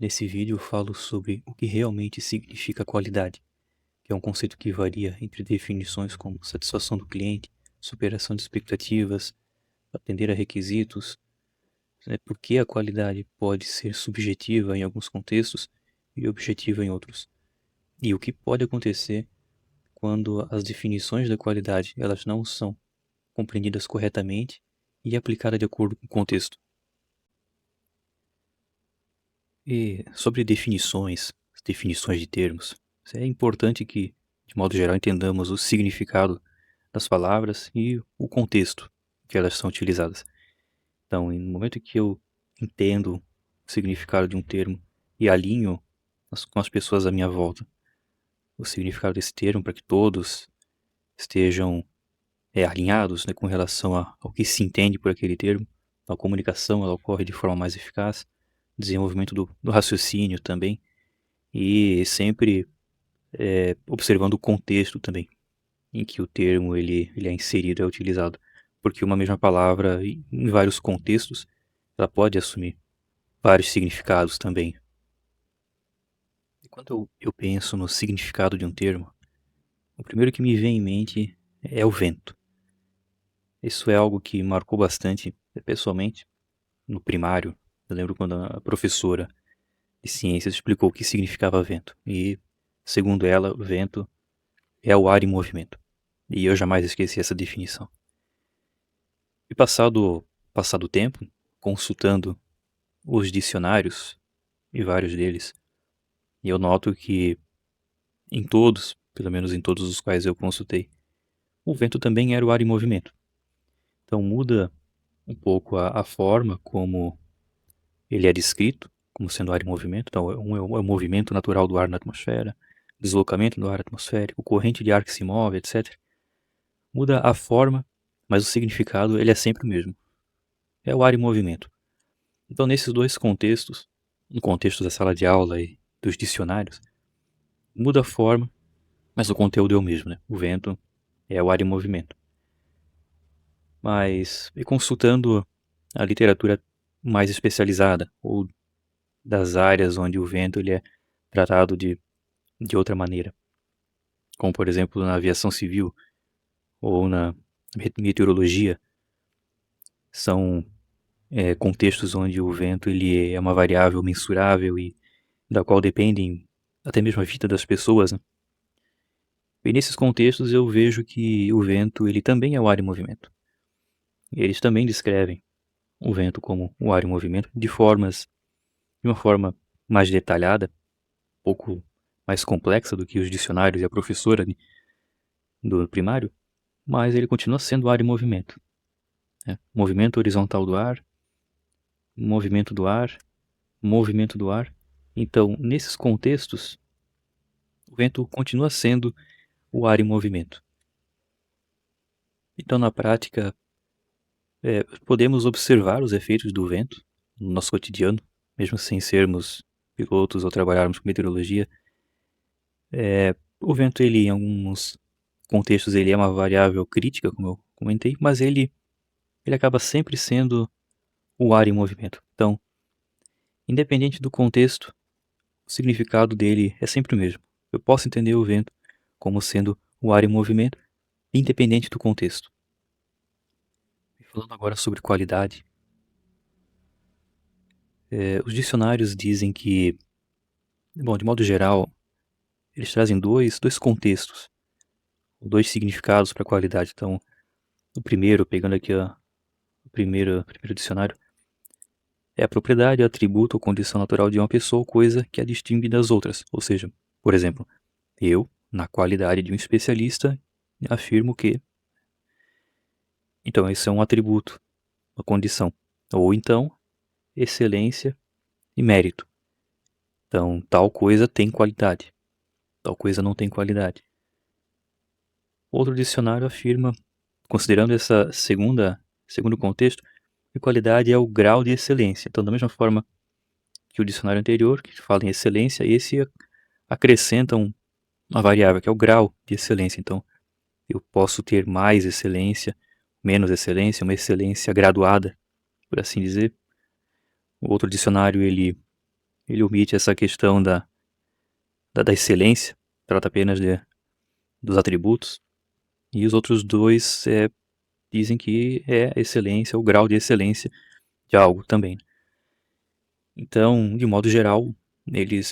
Nesse vídeo eu falo sobre o que realmente significa qualidade, que é um conceito que varia entre definições como satisfação do cliente, superação de expectativas, atender a requisitos, né? Porque a qualidade pode ser subjetiva em alguns contextos e objetiva em outros. E o que pode acontecer quando as definições da qualidade elas não são compreendidas corretamente e aplicadas de acordo com o contexto. E sobre definições de termos, é importante que, de modo geral, entendamos o significado das palavras e o contexto que elas são utilizadas. Então, no momento que eu entendo o significado de um termo e alinho com as pessoas à minha volta o significado desse termo para que todos estejam alinhados, né, com relação ao que se entende por aquele termo, a comunicação ela ocorre de forma mais eficaz, desenvolvimento do raciocínio também, e sempre observando o contexto também em que o termo ele é inserido, é utilizado. Porque uma mesma palavra, em vários contextos, ela pode assumir vários significados também. E quando eu penso no significado de um termo, o primeiro que me vem em mente é o vento. Isso é algo que marcou bastante, pessoalmente, no primário. Eu lembro quando a professora de ciências explicou o que significava vento. E, segundo ela, vento é o ar em movimento. E eu jamais esqueci essa definição. E passado o tempo, consultando os dicionários, e vários deles, eu noto que em todos, pelo menos em todos os quais eu consultei, o vento também era o ar em movimento. Então muda um pouco a forma como ele é descrito, como sendo ar em movimento. Então é o movimento natural do ar na atmosfera, deslocamento do ar atmosférico, corrente de ar que se move, etc. Muda a forma, mas o significado ele é sempre o mesmo. É o ar em movimento. Então, nesses dois contextos, no contexto da sala de aula e dos dicionários, muda a forma, mas o conteúdo é o mesmo, né? O vento é o ar em movimento. Mas, e consultando a literatura mais especializada, ou das áreas onde o vento ele é tratado de outra maneira, como por exemplo na aviação civil ou na meteorologia, são contextos onde o vento ele é uma variável mensurável e da qual dependem até mesmo a vida das pessoas, né? E nesses contextos eu vejo que o vento ele também é o ar em movimento. Eles também descrevem o vento como o ar em movimento de uma forma mais detalhada, um pouco mais complexa do que os dicionários e a professora do primário, mas ele continua sendo o ar em movimento, né? Movimento horizontal do ar, movimento do ar, movimento do ar. Então, nesses contextos, o vento continua sendo o ar em movimento. Então, na prática, podemos observar os efeitos do vento no nosso cotidiano, mesmo sem sermos pilotos ou trabalharmos com meteorologia. O vento, ele, em alguns contextos, ele é uma variável crítica, como eu comentei, mas ele acaba sempre sendo o ar em movimento. Então, independente do contexto, o significado dele é sempre o mesmo. Eu posso entender o vento como sendo o ar em movimento, independente do contexto. E falando agora sobre qualidade, os dicionários dizem que, bom, de modo geral, eles trazem dois contextos, dois significados para qualidade. Então, o primeiro, pegando aqui o primeiro dicionário, é a propriedade, atributo ou condição natural de uma pessoa ou coisa que a distingue das outras. Ou seja, por exemplo, eu, na qualidade de um especialista, afirmo que. Então, esse é um atributo, uma condição. Ou então, excelência e mérito. Então, tal coisa tem qualidade, tal coisa não tem qualidade. Outro dicionário afirma, considerando essa segundo contexto, que qualidade é o grau de excelência. Então, da mesma forma que o dicionário anterior, que fala em excelência, esse acrescenta uma variável, que é o grau de excelência. Então, eu posso ter mais excelência, menos excelência, uma excelência graduada, por assim dizer. O outro dicionário, ele ele omite essa questão da excelência, trata apenas dos atributos, e os outros dois dizem que é excelência, o grau de excelência de algo também. Então, de modo geral,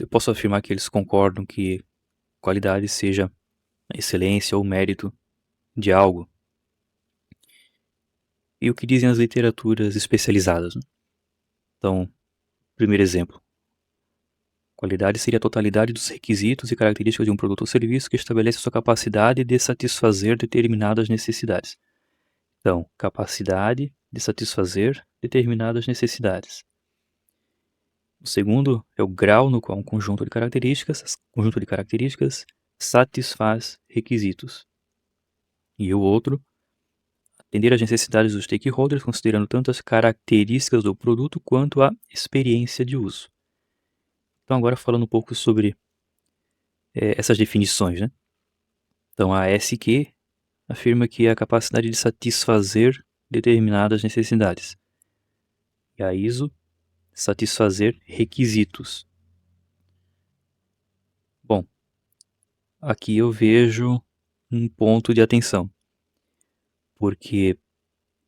eu posso afirmar que eles concordam que qualidade seja a excelência ou mérito de algo. E o que dizem as literaturas especializadas, né? Então, primeiro exemplo. Qualidade seria a totalidade dos requisitos e características de um produto ou serviço que estabelece sua capacidade de satisfazer determinadas necessidades. Então, capacidade de satisfazer determinadas necessidades. O segundo é o grau no qual um conjunto de características satisfaz requisitos. E o outro, atender às necessidades dos stakeholders, considerando tanto as características do produto quanto a experiência de uso. Então, agora falando um pouco sobre essas definições, né? Então, a ASQ afirma que é a capacidade de satisfazer determinadas necessidades. E a ISO, satisfazer requisitos. Bom, aqui eu vejo um ponto de atenção, porque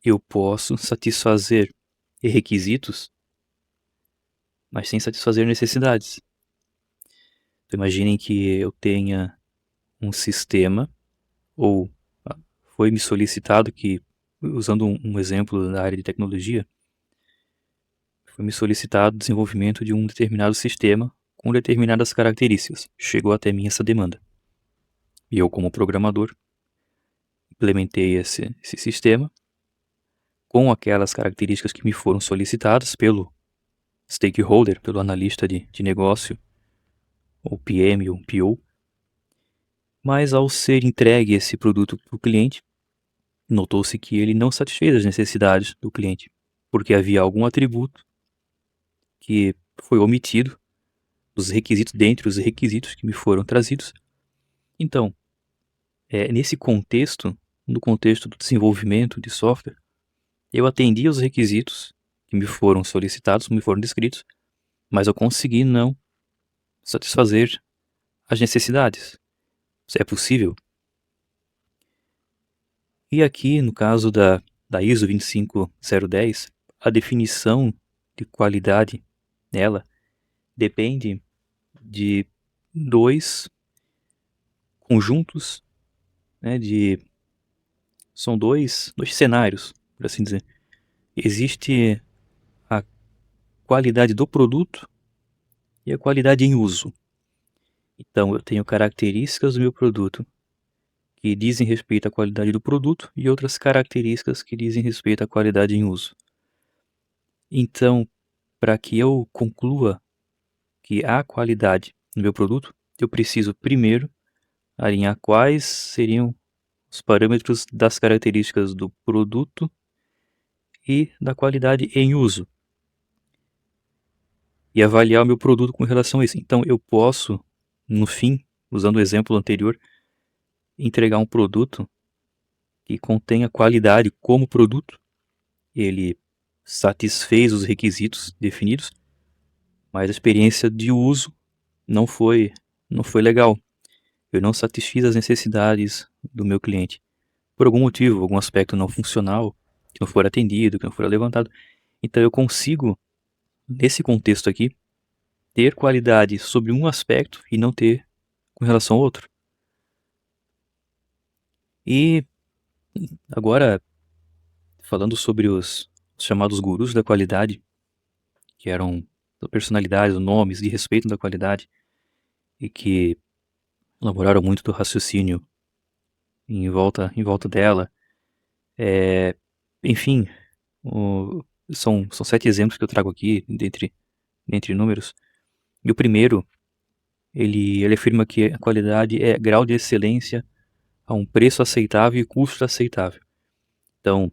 eu posso satisfazer requisitos, mas sem satisfazer necessidades. Então, imaginem que eu tenha um sistema, ou foi me solicitado que, usando um exemplo da área de tecnologia, foi me solicitado o desenvolvimento de um determinado sistema com determinadas características. Chegou até mim essa demanda. E eu, como programador, implementei esse sistema com aquelas características que me foram solicitadas pelo stakeholder, pelo analista de negócio, ou PM ou PO. Mas ao ser entregue esse produto para o cliente, notou-se que ele não satisfez as necessidades do cliente, porque havia algum atributo que foi omitido dos requisitos, dentre os requisitos que me foram trazidos. Então, nesse contexto, no contexto do desenvolvimento de software, eu atendi aos requisitos que me foram solicitados, me foram descritos, mas eu consegui não satisfazer as necessidades. Isso é possível? E aqui, no caso da ISO 25010, a definição de qualidade nela depende de dois conjuntos, né, são dois cenários, por assim dizer. Existe a qualidade do produto e a qualidade em uso. Então, eu tenho características do meu produto que dizem respeito à qualidade do produto e outras características que dizem respeito à qualidade em uso. Então, para que eu conclua que há qualidade no meu produto, eu preciso primeiro alinhar quais seriam os parâmetros das características do produto e da qualidade em uso. E avaliar o meu produto com relação a isso. Então, eu posso, no fim, usando o exemplo anterior, entregar um produto que contenha qualidade como produto. Ele satisfez os requisitos definidos, mas a experiência de uso não foi legal. Eu não satisfiz as necessidades do meu cliente. Por algum motivo, algum aspecto não funcional, que não for atendido, que não for levantado. Então eu consigo, nesse contexto aqui, ter qualidade sobre um aspecto e não ter com relação ao outro. E agora, falando sobre os chamados gurus da qualidade, que eram personalidades, nomes de respeito da qualidade, e que elaboraram muito do raciocínio em volta dela. Enfim, são 7 exemplos que eu trago aqui, dentre inúmeros. E o primeiro, ele afirma que a qualidade é grau de excelência a um preço aceitável e custo aceitável. Então,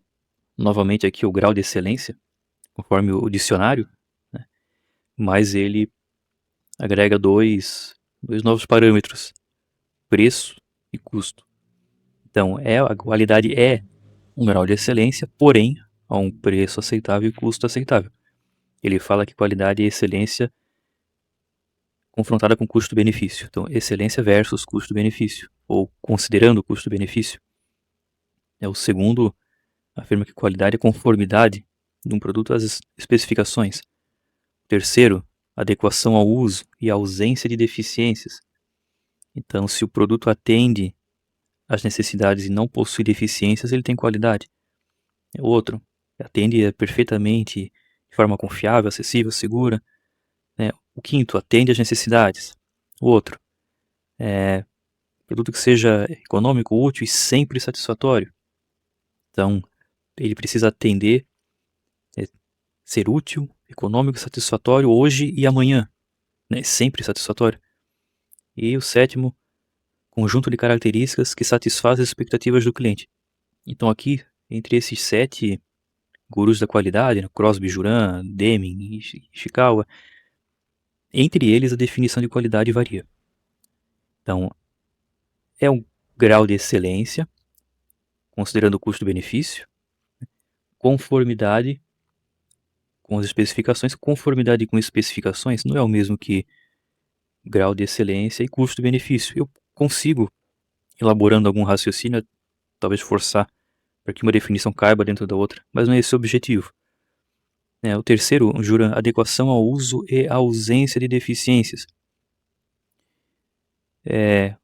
novamente aqui o grau de excelência, conforme o dicionário, né? Mas ele agrega dois novos parâmetros, preço e custo. Então, a qualidade é um grau de excelência, porém, a um preço aceitável e custo aceitável. Ele fala que qualidade e excelência confrontada com custo-benefício. Então, excelência versus custo-benefício, ou considerando custo-benefício. O segundo afirma que qualidade é conformidade de um produto às especificações. O terceiro, adequação ao uso e ausência de deficiências. Então, se o produto atende às necessidades e não possui deficiências, ele tem qualidade. O outro, atende perfeitamente, de forma confiável, acessível, segura. O quinto, atende às necessidades. O outro, produto que seja econômico, útil e sempre satisfatório. Então, ele precisa atender, ser útil, econômico e satisfatório hoje e amanhã, né? Sempre satisfatório. E o sétimo, conjunto de características que satisfaz as expectativas do cliente. Então aqui, entre esses 7 gurus da qualidade, né, Crosby, Juran, Deming e Ishikawa, entre eles a definição de qualidade varia. Então, é um grau de excelência, considerando o custo-benefício, conformidade com as especificações. Conformidade com especificações não é o mesmo que grau de excelência e custo-benefício. Eu consigo, elaborando algum raciocínio, talvez forçar para que uma definição caiba dentro da outra, mas não é esse o objetivo. O terceiro jura adequação ao uso e ausência de deficiências.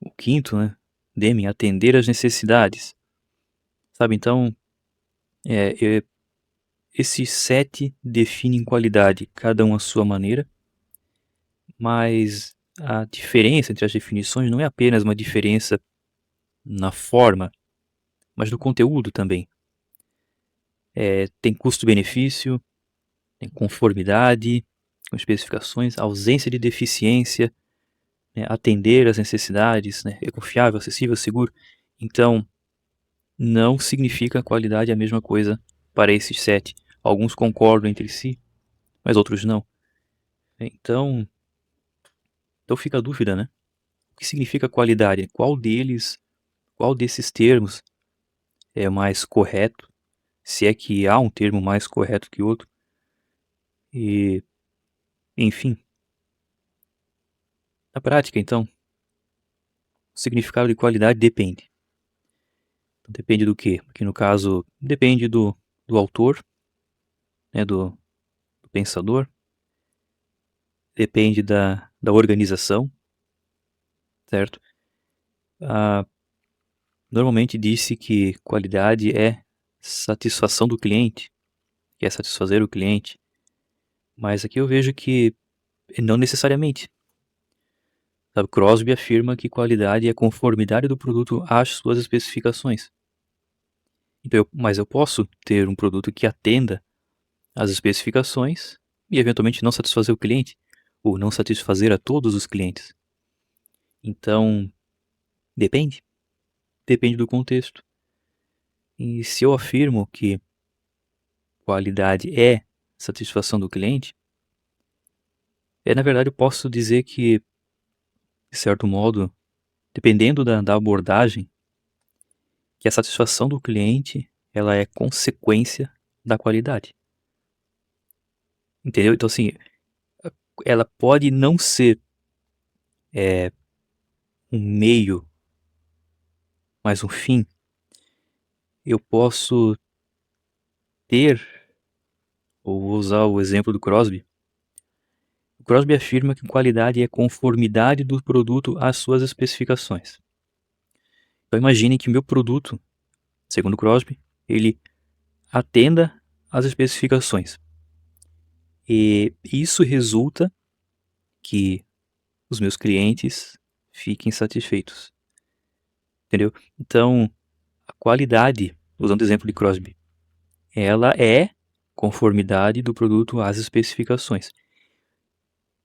O quinto, né, Deming, atender às necessidades. Sabe, então, esses 7 definem qualidade, cada um à sua maneira, mas a diferença entre as definições não é apenas uma diferença na forma, mas no conteúdo também. Tem custo-benefício, tem conformidade com especificações, ausência de deficiência, né, atender às necessidades, né, é confiável, acessível, seguro. Então, não significa qualidade a mesma coisa para esses 7. Alguns concordam entre si, mas outros não. Então fica a dúvida, né? O que significa qualidade? Qual desses termos é mais correto? Se é que há um termo mais correto que outro? E, enfim, na prática, então, o significado de qualidade depende. Depende do quê? Porque no caso, depende do autor, né, do pensador, depende da organização, certo? Normalmente disse que qualidade é satisfação do cliente, que é satisfazer o cliente, mas aqui eu vejo que não necessariamente. Sabe, Crosby afirma que qualidade é conformidade do produto às suas especificações. Então, mas eu posso ter um produto que atenda às especificações e eventualmente não satisfazer o cliente, ou não satisfazer a todos os clientes. Então, depende do contexto. E se eu afirmo que qualidade é satisfação do cliente, na verdade eu posso dizer que, de certo modo, dependendo da abordagem, que a satisfação do cliente ela é consequência da qualidade. Entendeu? Então, assim, ela pode não ser um meio, mas um fim. Eu posso ter, ou vou usar o exemplo do Crosby. O Crosby afirma que qualidade é conformidade do produto às suas especificações. Então imagine que o meu produto, segundo Crosby, ele atenda às especificações. E isso resulta que os meus clientes fiquem satisfeitos. Entendeu? Então, a qualidade, usando o exemplo de Crosby, ela é conformidade do produto às especificações.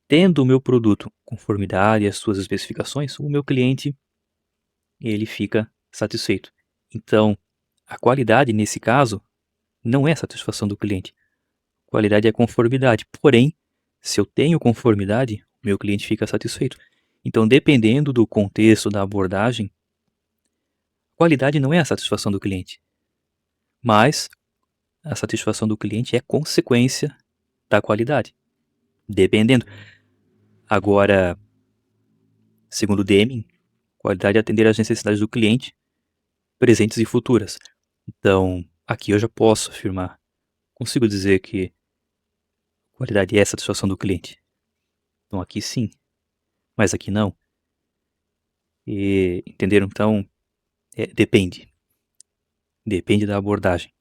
Tendo o meu produto conformidade às suas especificações, o meu cliente ele fica satisfeito. Então, a qualidade nesse caso não é satisfação do cliente. Qualidade é conformidade. Porém, se eu tenho conformidade, meu cliente fica satisfeito. Então, dependendo do contexto da abordagem, qualidade não é a satisfação do cliente, mas a satisfação do cliente é consequência da qualidade. Dependendo. Agora, Segundo Deming, qualidade é atender às necessidades do cliente, presentes e futuras. Então, aqui eu já posso afirmar, consigo dizer que qualidade é a satisfação do cliente. Então aqui sim, mas aqui não. E entenderam? Então, depende. Depende da abordagem.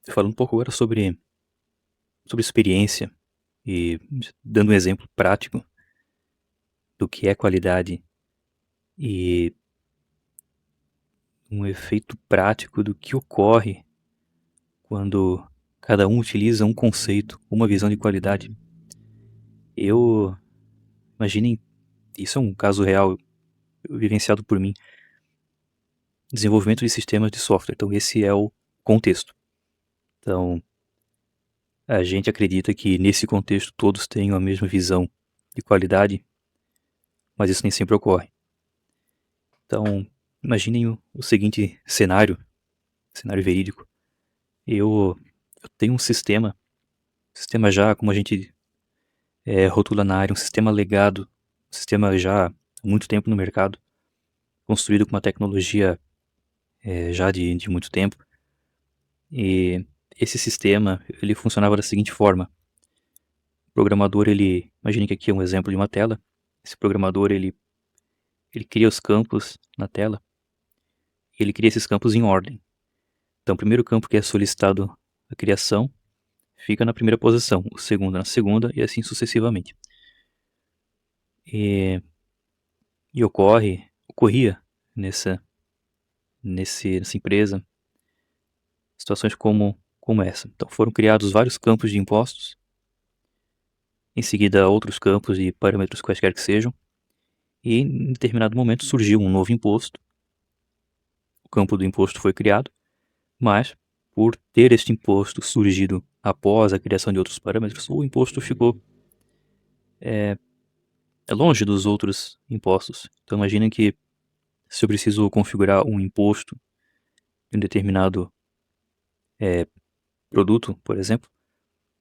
Falando um pouco agora sobre experiência e dando um exemplo prático do que é qualidade e um efeito prático do que ocorre quando cada um utiliza um conceito, uma visão de qualidade. Imaginem, isso é um caso real vivenciado por mim, desenvolvimento de sistemas de software. Então esse é o contexto. Então, a gente acredita que nesse contexto todos tenham a mesma visão de qualidade, mas isso nem sempre ocorre. Então, imaginem o seguinte cenário verídico. Eu tenho um sistema já, como a gente rotula na área, um sistema legado, um sistema já há muito tempo no mercado, construído com uma tecnologia já de muito tempo. E esse sistema, ele funcionava da seguinte forma. O programador, imagine que aqui é um exemplo de uma tela. Esse programador, ele cria os campos na tela. E ele cria esses campos em ordem. Então, o primeiro campo que é solicitado a criação fica na primeira posição, o segundo na segunda e assim sucessivamente. E ocorria nessa empresa situações como essa. Então, foram criados vários campos de impostos, em seguida outros campos de parâmetros quaisquer que sejam, e em determinado momento surgiu um novo imposto. O campo do imposto foi criado, mas por ter este imposto surgido após a criação de outros parâmetros, o imposto ficou longe dos outros impostos. Então imagina que se eu preciso configurar um imposto em um determinado produto, por exemplo,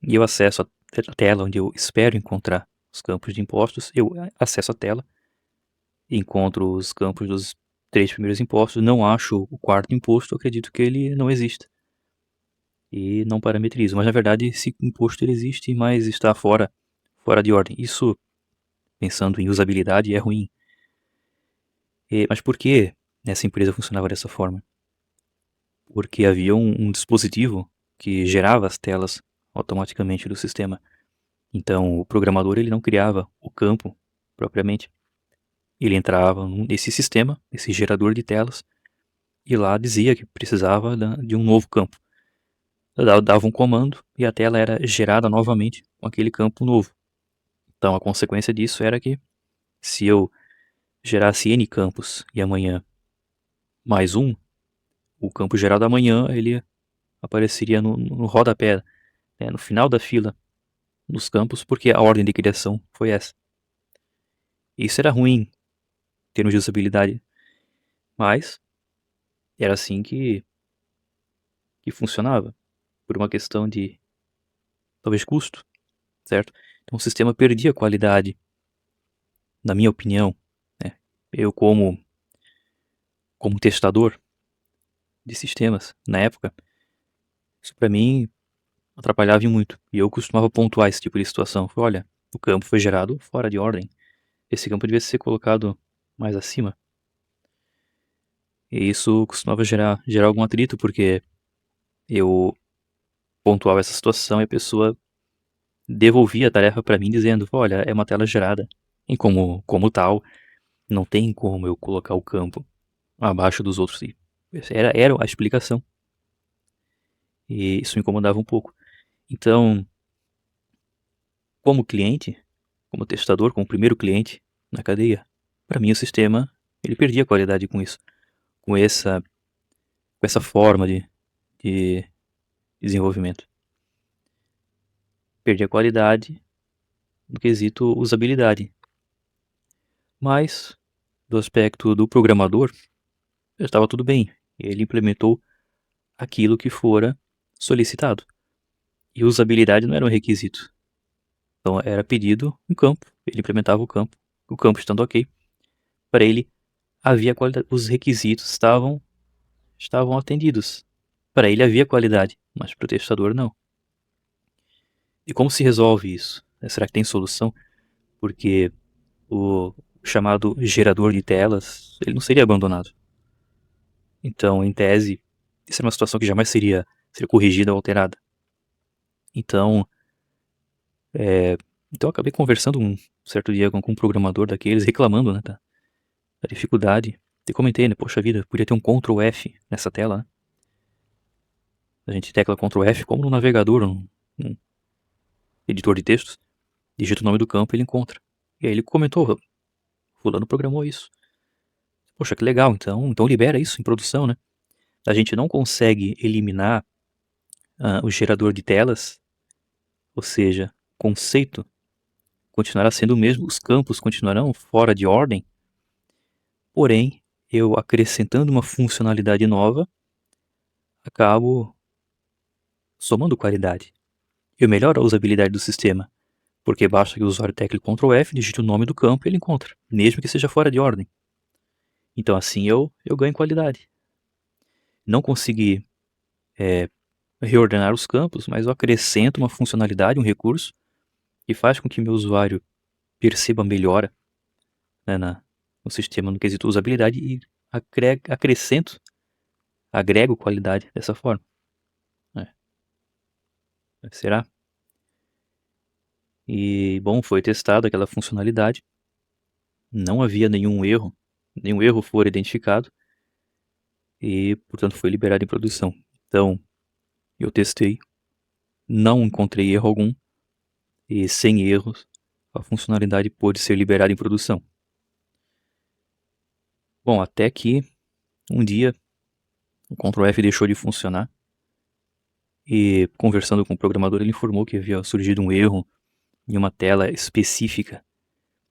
e eu acesso a tela onde eu espero encontrar os campos de impostos, eu acesso a tela, encontro os campos dos 3 primeiros impostos, não acho o quarto imposto, acredito que ele não exista. E não parametrizo. Mas na verdade esse imposto ele existe, mas está fora de ordem. Isso, pensando em usabilidade, é ruim. Mas por que essa empresa funcionava dessa forma? Porque havia um dispositivo que gerava as telas automaticamente do sistema. Então o programador ele não criava o campo propriamente. Ele entrava nesse sistema, esse gerador de telas, e lá dizia que precisava de um novo campo. Dava um comando e a tela era gerada novamente com aquele campo novo. Então a consequência disso era que se eu gerasse N campos e amanhã mais um, o campo gerado amanhã ele apareceria no rodapé, no final da fila dos campos, porque a ordem de criação foi essa. Isso era ruim em termos de usabilidade, mas era assim que funcionava, por uma questão de talvez custo, certo? Então o sistema perdia qualidade, na minha opinião, né? Eu como testador de sistemas na época, isso para mim atrapalhava muito. E eu costumava pontuar esse tipo de situação. Olha, o campo foi gerado fora de ordem. Esse campo devia ser colocado mais acima. E isso costumava gerar algum atrito, porque eu pontuava essa situação e a pessoa devolvia a tarefa para mim dizendo, olha, é uma tela gerada. E como tal, não tem como eu colocar o campo abaixo dos outros. E era a explicação. E isso me incomodava um pouco. Então, como cliente, como testador, como primeiro cliente na cadeia, para mim o sistema ele perdia qualidade com isso, com essa forma de desenvolvimento. Perdia qualidade no quesito usabilidade. Mas, do aspecto do programador, estava tudo bem. Ele implementou aquilo que fora solicitado. E usabilidade não era um requisito. Então era pedido um campo, ele implementava o campo estando ok, para ele havia qualidade, os requisitos estavam atendidos. Para ele havia qualidade, mas para o testador não. E como se resolve isso? Será que tem solução? Porque o chamado gerador de telas, ele não seria abandonado. Então, em tese, isso é uma situação que jamais seria corrigida ou alterada. Então, então eu acabei conversando um certo dia com um programador daqueles, reclamando, né, da dificuldade. E comentei, né, poxa vida, podia ter um Ctrl F nessa tela, né? A gente tecla Ctrl F como no navegador, num editor de textos, digita o nome do campo e ele encontra. E aí ele comentou, fulano programou isso. Poxa, que legal, então libera isso em produção, né? A gente não consegue eliminar o gerador de telas, ou seja, o conceito continuará sendo o mesmo, os campos continuarão fora de ordem, porém, eu acrescentando uma funcionalidade nova, acabo somando qualidade. Eu melhoro a usabilidade do sistema, porque basta que o usuário tecle Ctrl F, digite o nome do campo e ele encontra, mesmo que seja fora de ordem. Então assim eu ganho qualidade. Não consegui reordenar os campos, mas eu acrescento uma funcionalidade, um recurso, que faz com que meu usuário perceba melhora, né, no sistema no quesito usabilidade e agrego qualidade dessa forma. Será? E bom, foi testada aquela funcionalidade, não havia nenhum erro foi identificado e, portanto, foi liberado em produção. Então, eu testei, não encontrei erro algum e sem erros a funcionalidade pôde ser liberada em produção. Bom, até que um dia o Ctrl F deixou de funcionar e, conversando com o programador, ele informou que havia surgido um erro em uma tela específica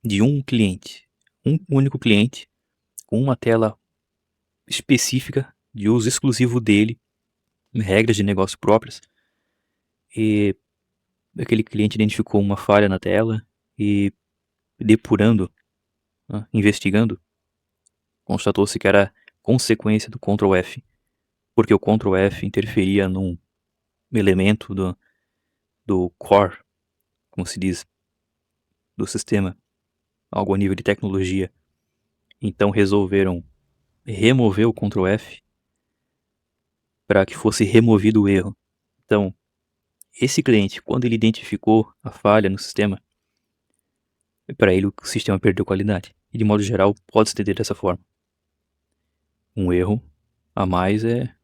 de um cliente, um único cliente, com uma tela específica de uso exclusivo dele, regras de negócio próprias, e aquele cliente identificou uma falha na tela e, depurando, investigando, constatou-se que era consequência do Ctrl F, porque o Ctrl F interferia num elemento do core, como se diz, do sistema, algo a nível de tecnologia. Então resolveram remover o Ctrl F para que fosse removido o erro. Então, esse cliente, quando ele identificou a falha no sistema, para ele o sistema perdeu qualidade. E de modo geral, pode se entender dessa forma. Um erro a mais é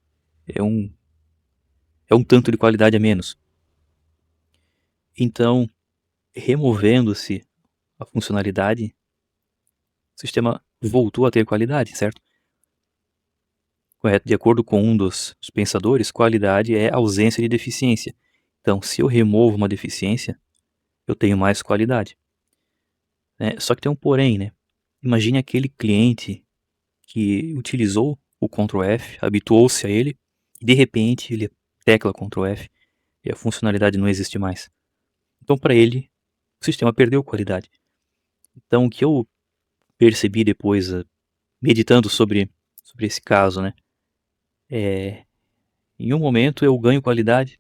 um tanto de qualidade a menos. Então, removendo-se a funcionalidade, o sistema voltou a ter qualidade, certo? Correto? De acordo com um dos pensadores, qualidade é ausência de deficiência. Então, se eu removo uma deficiência, eu tenho mais qualidade. Só que tem um porém, né? Imagine aquele cliente que utilizou o Ctrl F, habituou-se a ele, e de repente ele tecla Ctrl F e a funcionalidade não existe mais. Então, para ele, o sistema perdeu qualidade. Então, o que eu percebi depois, meditando sobre esse caso, né? Em um momento eu ganho qualidade,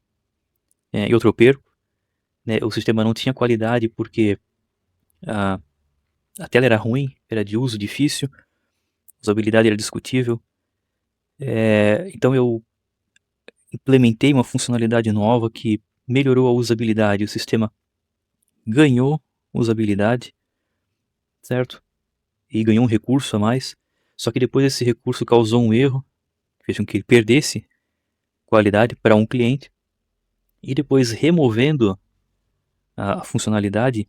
em outro eu perco. Né? O sistema não tinha qualidade porque a, a tela era ruim, era de uso difícil, a usabilidade era discutível. Então eu implementei uma funcionalidade nova que melhorou a usabilidade. O sistema ganhou usabilidade, certo? E ganhou um recurso a mais. Só que depois esse recurso causou um erro, fez com que ele perdesse qualidade para um cliente. E depois, removendo a funcionalidade,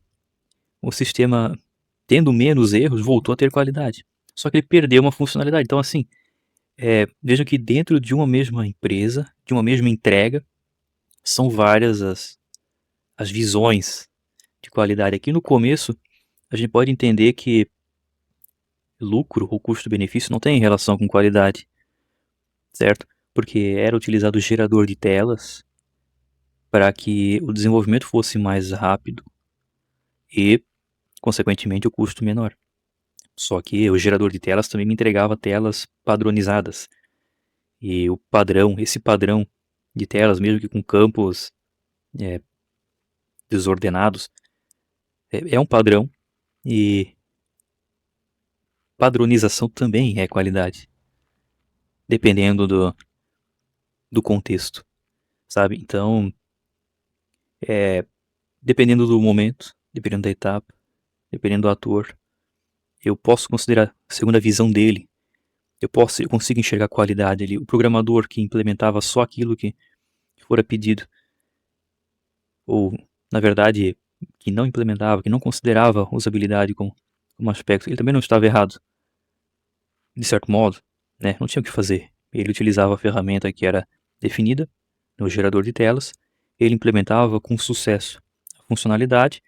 o sistema, tendo menos erros, voltou a ter qualidade. Só que ele perdeu uma funcionalidade. Então, assim, vejam que dentro de uma mesma empresa, de uma mesma entrega, são várias as visões de qualidade. Aqui no começo, a gente pode entender que lucro ou custo-benefício não tem relação com qualidade, certo? Porque era utilizado o gerador de telas para que o desenvolvimento fosse mais rápido, e, consequentemente, o custo menor. Só que o gerador de telas também me entregava telas padronizadas. E esse padrão de telas, mesmo que com campos desordenados, é um padrão, e padronização também é qualidade, dependendo do contexto, sabe? Então, dependendo do momento, dependendo da etapa, dependendo do ator, eu posso considerar, segundo a visão dele, eu consigo enxergar a qualidade ali. O programador que implementava só aquilo que fora pedido, ou, na verdade, que não implementava, que não considerava usabilidade como aspecto, ele também não estava errado, de certo modo, né? Não tinha o que fazer. Ele utilizava a ferramenta que era definida no gerador de telas, ele implementava com sucesso a funcionalidade,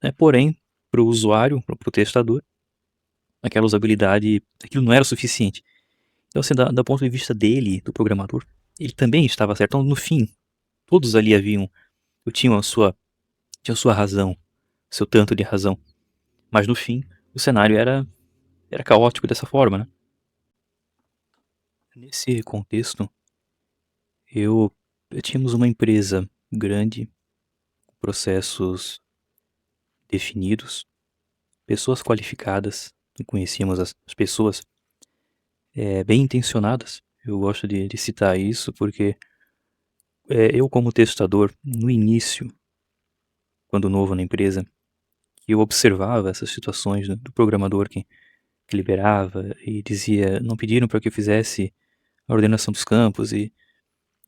né? Porém, para o usuário, para o testador, aquela usabilidade, aquilo não era suficiente. Então, assim, do ponto de vista dele, do programador, ele também estava certo. Então, no fim, todos ali tinham tinha a sua razão, seu tanto de razão. Mas no fim, o cenário era caótico dessa forma, né? Nesse contexto, eu, tínhamos uma empresa grande, com processos definidos, pessoas qualificadas, conhecíamos as pessoas bem intencionadas. Eu gosto de citar isso porque eu, como testador, no início, quando novo na empresa, eu observava essas situações do programador que liberava e dizia, não pediram para que eu fizesse a ordenação dos campos, e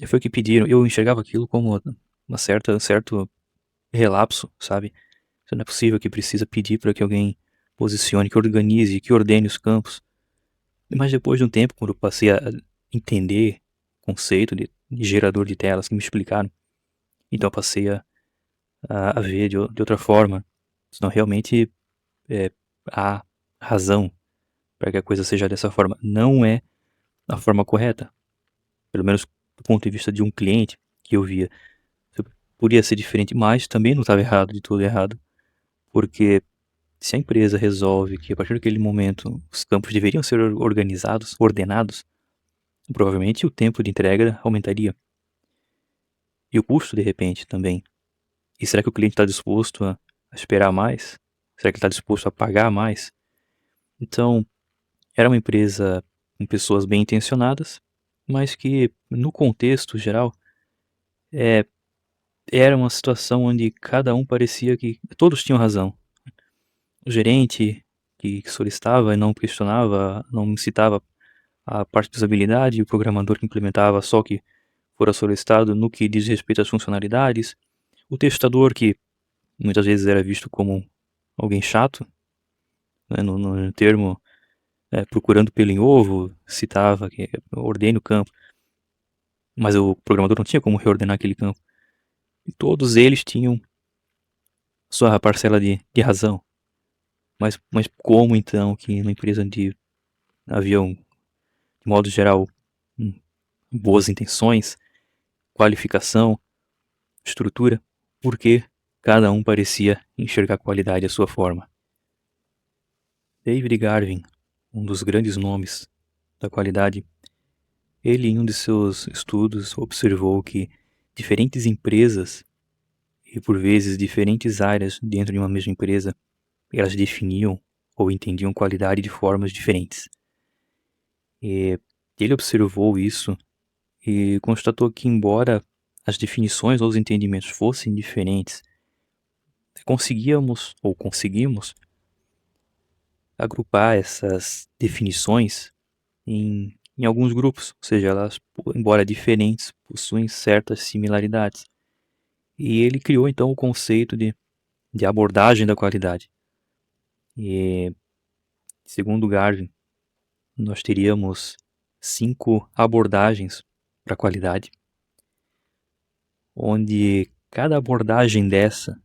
foi o que pediram. Eu enxergava aquilo como um certo relapso, sabe? Isso não é possível, que precisa pedir para que alguém posicione, que organize, que ordene os campos. Mas depois de um tempo, quando eu passei a entender o conceito de gerador de telas, que me explicaram, então eu passei a ver de outra forma. Senão realmente há razão para que a coisa seja dessa forma. Não é a forma correta. Pelo menos do ponto de vista de um cliente que eu via. Podia ser diferente, mas também não estava errado, de tudo errado. Porque se a empresa resolve que a partir daquele momento os campos deveriam ser organizados, ordenados, provavelmente o tempo de entrega aumentaria. E o custo, de repente, também. E será que o cliente está disposto a esperar mais? Será que ele está disposto a pagar mais? Então, era uma empresa com pessoas bem intencionadas, mas que, no contexto geral, era uma situação onde cada um parecia que todos tinham razão. O gerente que solicitava e não questionava, não citava a parte de usabilidade, o programador que implementava só o que fora solicitado no que diz respeito às funcionalidades, o testador que muitas vezes era visto como alguém chato, né, no termo procurando pelo em ovo, citava que ordene o campo, mas o programador não tinha como reordenar aquele campo. E todos eles tinham sua parcela de razão. Mas como então que numa empresa onde haviam, de modo geral, hum, boas intenções, qualificação, estrutura, por que cada um parecia enxergar a qualidade à sua forma? David Garvin, um dos grandes nomes da qualidade, ele em um de seus estudos observou que diferentes empresas e por vezes diferentes áreas dentro de uma mesma empresa, elas definiam ou entendiam qualidade de formas diferentes. E ele observou isso e constatou que, embora as definições ou os entendimentos fossem diferentes, conseguimos agrupar essas definições em alguns grupos, ou seja, elas, embora diferentes, possuem certas similaridades. E ele criou então o conceito de abordagem da qualidade. E, segundo Garvin, nós teríamos 5 abordagens para a qualidade, onde cada abordagem dessa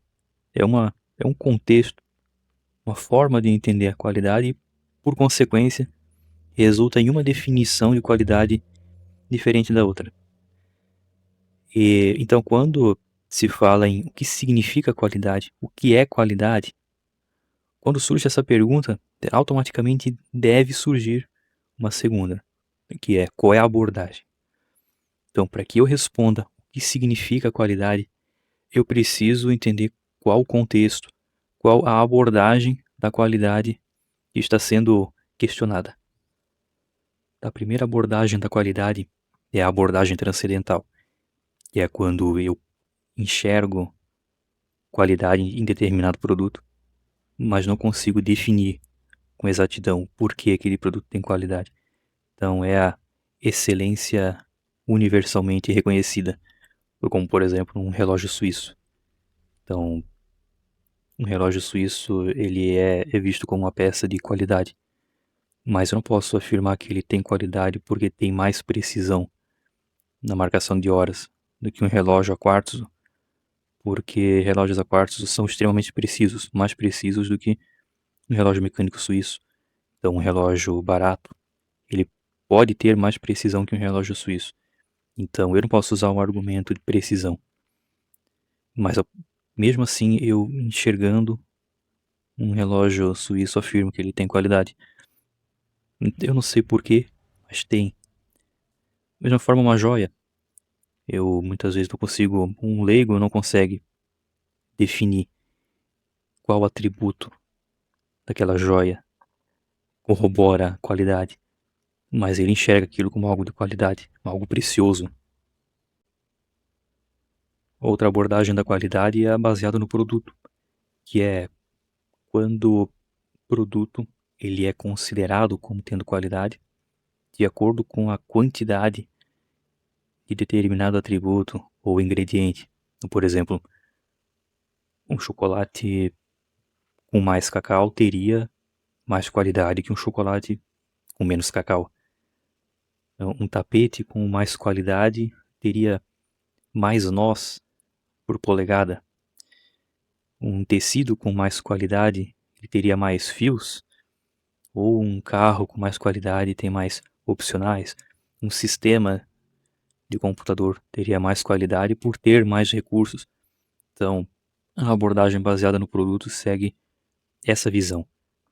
é um contexto, uma forma de entender a qualidade e, por consequência, resulta em uma definição de qualidade diferente da outra. E então, quando se fala em o que significa qualidade, o que é qualidade, quando surge essa pergunta, automaticamente deve surgir uma segunda, que é: qual é a abordagem? Então, para que eu responda o que significa qualidade, eu preciso entender qual o contexto, qual a abordagem da qualidade que está sendo questionada. A primeira abordagem da qualidade é a abordagem transcendental, que é quando eu enxergo qualidade em determinado produto, mas não consigo definir com exatidão por que aquele produto tem qualidade. Então é a excelência universalmente reconhecida, como por exemplo um relógio suíço. Então, um relógio suíço ele é visto como uma peça de qualidade, mas eu não posso afirmar que ele tem qualidade porque tem mais precisão na marcação de horas do que um relógio a quartzo, porque relógios a quartzo são extremamente precisos, mais precisos do que um relógio mecânico suíço. Então, um relógio barato, ele pode ter mais precisão que um relógio suíço. Então, eu não posso usar um argumento de precisão. Mas, mesmo assim, eu enxergando um relógio suíço, afirmo que ele tem qualidade. Eu não sei porquê, mas tem. Da mesma forma, uma joia. Eu, muitas vezes, não consigo... Um leigo não consegue definir qual atributo daquela joia corrobora a qualidade. Mas ele enxerga aquilo como algo de qualidade, algo precioso. Outra abordagem da qualidade é baseada no produto, que é quando o produto ele é considerado como tendo qualidade de acordo com a quantidade de determinado atributo ou ingrediente. Então, por exemplo, um chocolate com mais cacau teria mais qualidade que um chocolate com menos cacau. Então, um tapete com mais qualidade teria mais nós por polegada. Um tecido com mais qualidade ele teria mais fios, ou um carro com mais qualidade tem mais opcionais. Um sistema de computador teria mais qualidade por ter mais recursos. Então, a abordagem baseada no produto segue essa visão.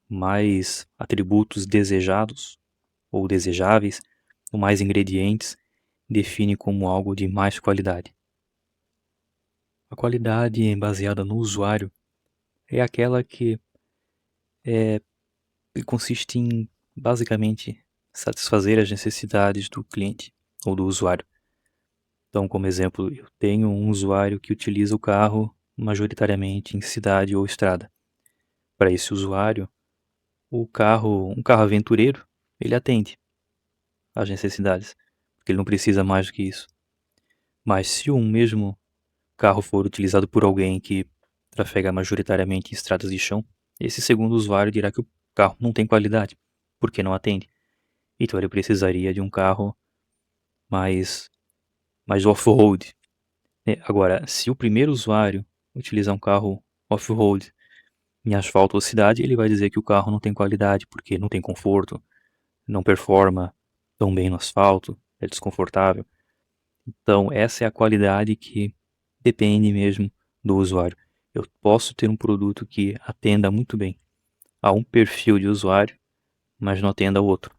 Mais atributos desejados ou desejáveis, ou mais ingredientes, define como algo de mais qualidade. A qualidade baseada no usuário é aquela que consiste em, basicamente, satisfazer as necessidades do cliente ou do usuário. Então, como exemplo, eu tenho um usuário que utiliza o carro majoritariamente em cidade ou estrada. Para esse usuário, um carro aventureiro, ele atende às necessidades, porque ele não precisa mais do que isso. Mas se um mesmo carro for utilizado por alguém que trafega majoritariamente em estradas de chão, esse segundo usuário dirá que o carro não tem qualidade, porque não atende. Então ele precisaria de um carro mais, mais off-road. Agora, se o primeiro usuário utilizar um carro off-road em asfalto ou cidade, ele vai dizer que o carro não tem qualidade, porque não tem conforto, não performa tão bem no asfalto, é desconfortável. Então, essa é a qualidade que depende mesmo do usuário. Eu posso ter um produto que atenda muito bem a um perfil de usuário, mas não atenda ao outro.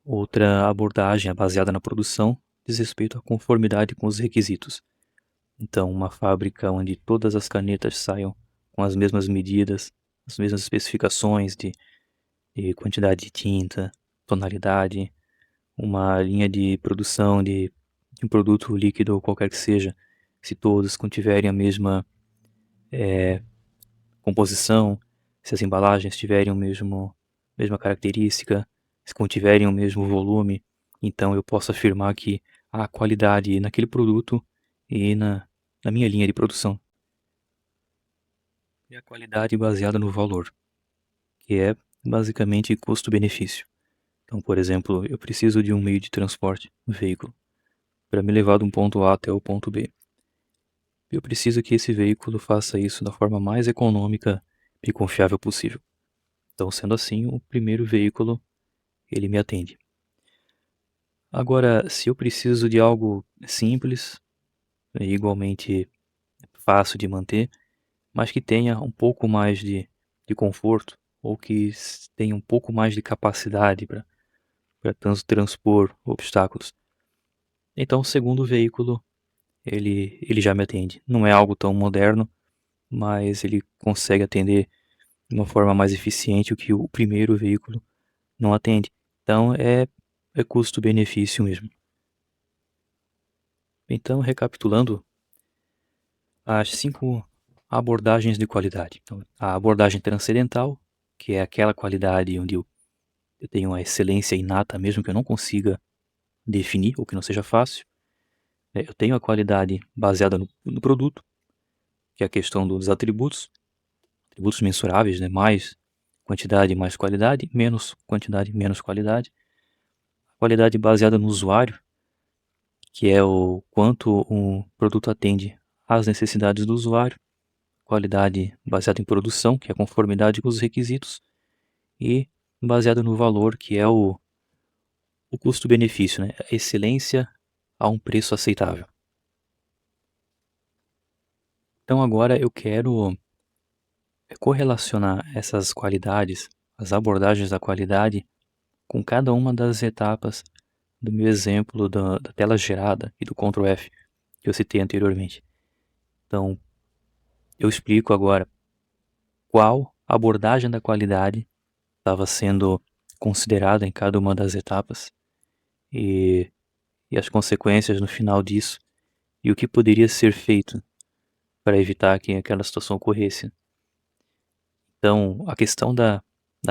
Outra abordagem baseada na produção diz respeito à conformidade com os requisitos. Então, uma fábrica onde todas as canetas saiam com as mesmas medidas, as mesmas especificações de quantidade de tinta, tonalidade, uma linha de produção de um produto líquido ou qualquer que seja, se todos contiverem a mesma composição, se as embalagens tiverem mesma característica, se contiverem o mesmo volume, então eu posso afirmar que há qualidade naquele produto e na minha linha de produção. E a qualidade baseada no valor, que é basicamente custo-benefício. Então, por exemplo, eu preciso de um meio de transporte, um veículo, para me levar de um ponto A até o ponto B. Eu preciso que esse veículo faça isso da forma mais econômica e confiável possível. Então, sendo assim, o primeiro veículo, ele me atende. Agora, se eu preciso de algo simples, igualmente fácil de manter, mas que tenha um pouco mais de conforto ou que tenha um pouco mais de capacidade para transpor obstáculos. Então, o segundo veículo, ele já me atende. Não é algo tão moderno, mas ele consegue atender de uma forma mais eficiente o que o primeiro veículo não atende. Então, é custo-benefício mesmo. Então, recapitulando, as 5 abordagens de qualidade. Então, a abordagem transcendental, que é aquela qualidade onde eu tenho uma excelência inata, mesmo que eu não consiga definir, ou que não seja fácil. Eu tenho a qualidade baseada no produto, que é a questão dos atributos mensuráveis, né? Mais quantidade, mais qualidade, menos quantidade, menos qualidade. A qualidade baseada no usuário, que é o quanto um produto atende às necessidades do usuário. Qualidade baseada em produção, que é a conformidade com os requisitos. E baseada no valor, que é o custo-benefício, né? A excelência a um preço aceitável. Então agora eu quero correlacionar essas qualidades, as abordagens da qualidade, com cada uma das etapas do meu exemplo da tela gerada e do Ctrl F que eu citei anteriormente. Então, eu explico agora qual abordagem da qualidade estava sendo considerada em cada uma das etapas e, e as consequências no final disso e o que poderia ser feito para evitar que aquela situação ocorresse. Então, a questão da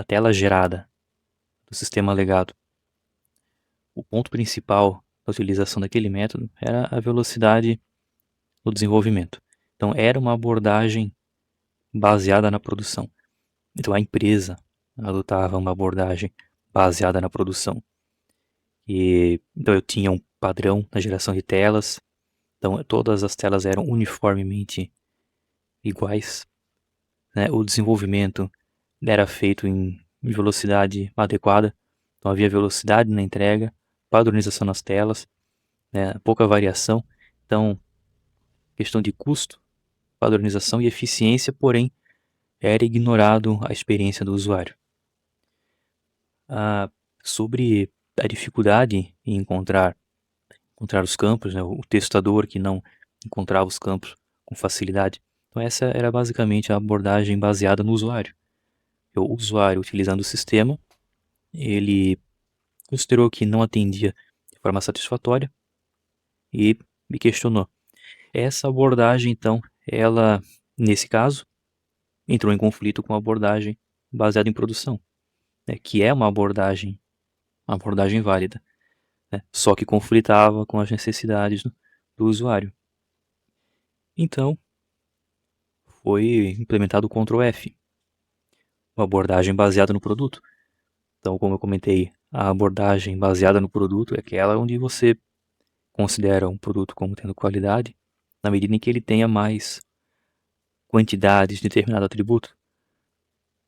tela gerada do sistema legado. O ponto principal da utilização daquele método era a velocidade do desenvolvimento. Então, era uma abordagem baseada na produção. Então, a empresa adotava uma abordagem baseada na produção. Então, eu tinha um padrão na geração de telas. Então, todas as telas eram uniformemente iguais, né? O desenvolvimento era feito em velocidade adequada. Então, havia velocidade na entrega, padronização nas telas, né? Pouca variação. Então, questão de custo, padronização e eficiência, porém, era ignorado a experiência do usuário. Sobre a dificuldade em encontrar os campos, né? O testador que não encontrava os campos com facilidade. Então, essa era basicamente a abordagem baseada no usuário. O usuário, utilizando o sistema, ele considerou que não atendia de forma satisfatória e me questionou. Essa abordagem, então, ela, nesse caso, entrou em conflito com a abordagem baseada em produção, né, que é uma abordagem válida, né, só que conflitava com as necessidades do usuário. Então, foi implementado o Ctrl F, uma abordagem baseada no produto. Então, como eu comentei, a abordagem baseada no produto é aquela onde você considera um produto como tendo qualidade na medida em que ele tenha mais quantidades de determinado atributo.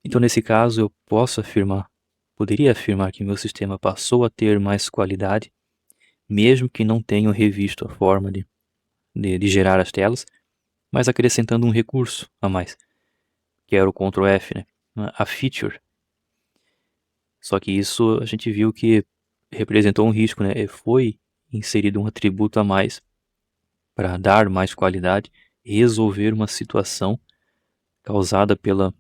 Então, nesse caso, eu poderia afirmar que meu sistema passou a ter mais qualidade, mesmo que não tenha revisto a forma de gerar as telas, mas acrescentando um recurso a mais, que era o Ctrl F, né? A feature. Só que isso a gente viu que representou um risco, né? Foi inserido um atributo a mais para dar mais qualidade e resolver uma situação causada pela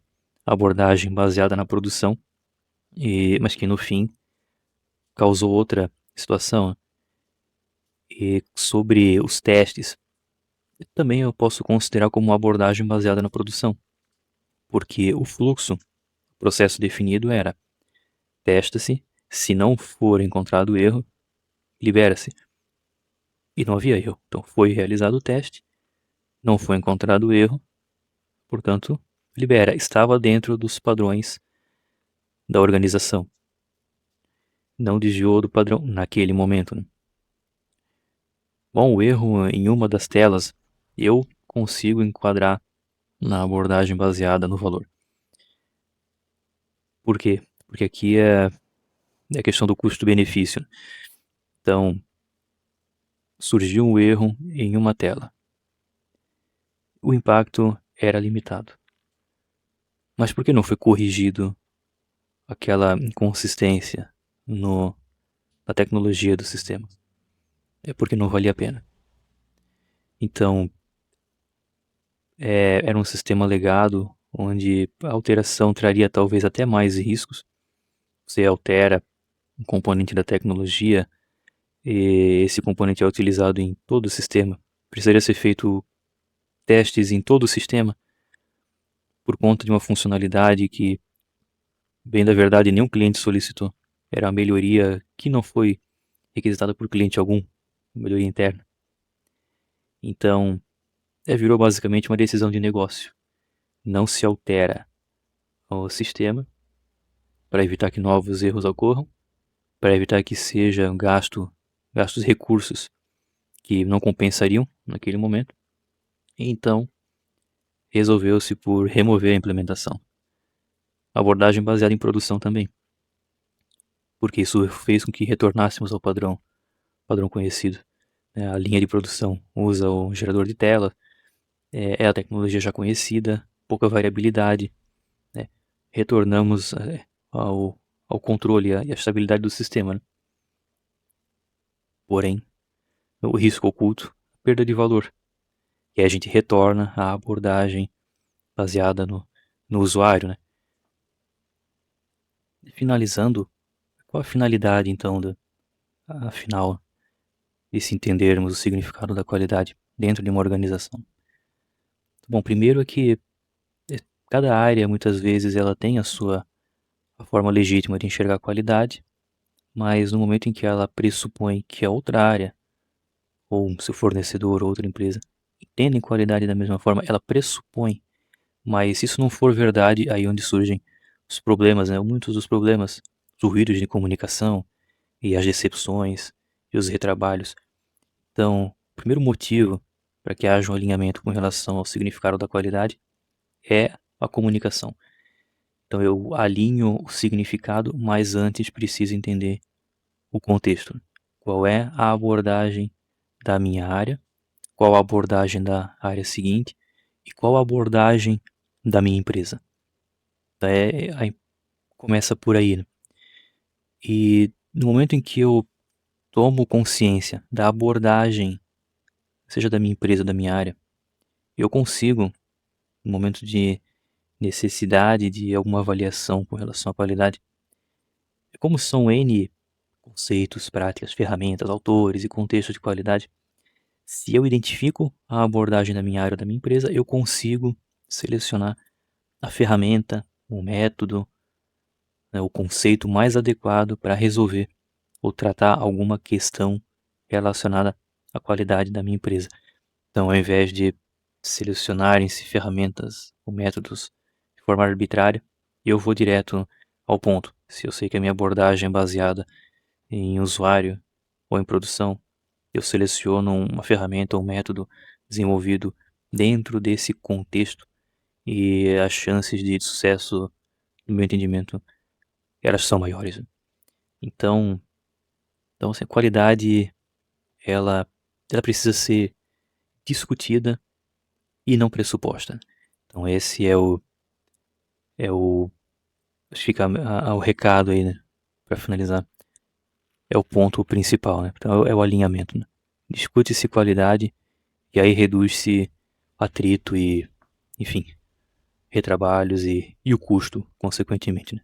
abordagem baseada na produção, mas que no fim causou outra situação. E sobre os testes, também eu posso considerar como uma abordagem baseada na produção, porque o fluxo, o processo definido era: testa-se, se não for encontrado erro, libera-se. E não havia erro. Então foi realizado o teste, não foi encontrado erro, portanto, libera. Estava dentro dos padrões da organização. Não desviou do padrão naquele momento, né? Bom, o erro em uma das telas eu consigo enquadrar na abordagem baseada no valor. Por quê? Porque aqui é a questão do custo-benefício. Então, surgiu um erro em uma tela. o impacto era limitado. Mas por que não foi corrigido aquela inconsistência na tecnologia do sistema? É porque não valia a pena. Então, era um sistema legado onde a alteração traria talvez até mais riscos. Você altera um componente da tecnologia e esse componente é utilizado em todo o sistema. Precisaria ser feito testes em todo o sistema por conta de uma funcionalidade que, bem da verdade, nenhum cliente solicitou. Era uma melhoria que não foi requisitada por cliente algum, melhoria interna. Então, virou basicamente uma decisão de negócio. Não se altera o sistema para evitar que novos erros ocorram, para evitar que sejam gastos recursos que não compensariam naquele momento. Então, resolveu-se por remover a implementação. Abordagem baseada em produção também, porque isso fez com que retornássemos ao padrão conhecido. A linha de produção usa o gerador de tela, é a tecnologia já conhecida, pouca variabilidade, né? Retornamos ao controle e à estabilidade do sistema, né? Porém, o risco oculto, perda de valor. E aí a gente retorna à abordagem baseada no usuário, né? E finalizando, qual a finalidade então, afinal, de se entendermos o significado da qualidade dentro de uma organização? Bom, primeiro é que cada área, muitas vezes, ela tem a forma legítima de enxergar a qualidade, mas no momento em que ela pressupõe que a outra área, ou seu fornecedor, ou outra empresa, entendem qualidade da mesma forma, ela pressupõe, mas se isso não for verdade, aí é onde surgem os problemas, né? Muitos dos problemas, os ruídos de comunicação e as decepções e os retrabalhos. Então, o primeiro motivo para que haja um alinhamento com relação ao significado da qualidade é a comunicação. Então eu alinho o significado, mas antes preciso entender o contexto. Qual é a abordagem da minha área, qual a abordagem da área seguinte e qual a abordagem da minha empresa. Então, aí começa por aí, né? E no momento em que eu tomo consciência da abordagem, seja da minha empresa, da minha área, eu consigo, no momento de necessidade de alguma avaliação com relação à qualidade, como são N conceitos, práticas, ferramentas, autores e contexto de qualidade, se eu identifico a abordagem da minha área ou da minha empresa, eu consigo selecionar a ferramenta, o método, né, o conceito mais adequado para resolver ou tratar alguma questão relacionada à qualidade da minha empresa. Então, ao invés de selecionarem-se ferramentas ou métodos de forma arbitrária, eu vou direto ao ponto. Se eu sei que a minha abordagem é baseada em usuário ou em produção, eu seleciono uma ferramenta ou um método desenvolvido dentro desse contexto e as chances de sucesso, no meu entendimento, elas são maiores. Então, assim, a qualidade, ela precisa ser discutida e não pressuposta. Então esse acho que fica o recado aí, né, para finalizar, é o ponto principal, né? Então é o alinhamento, né? Discute-se qualidade e aí reduz-se atrito e, enfim, retrabalhos e o custo, consequentemente, né?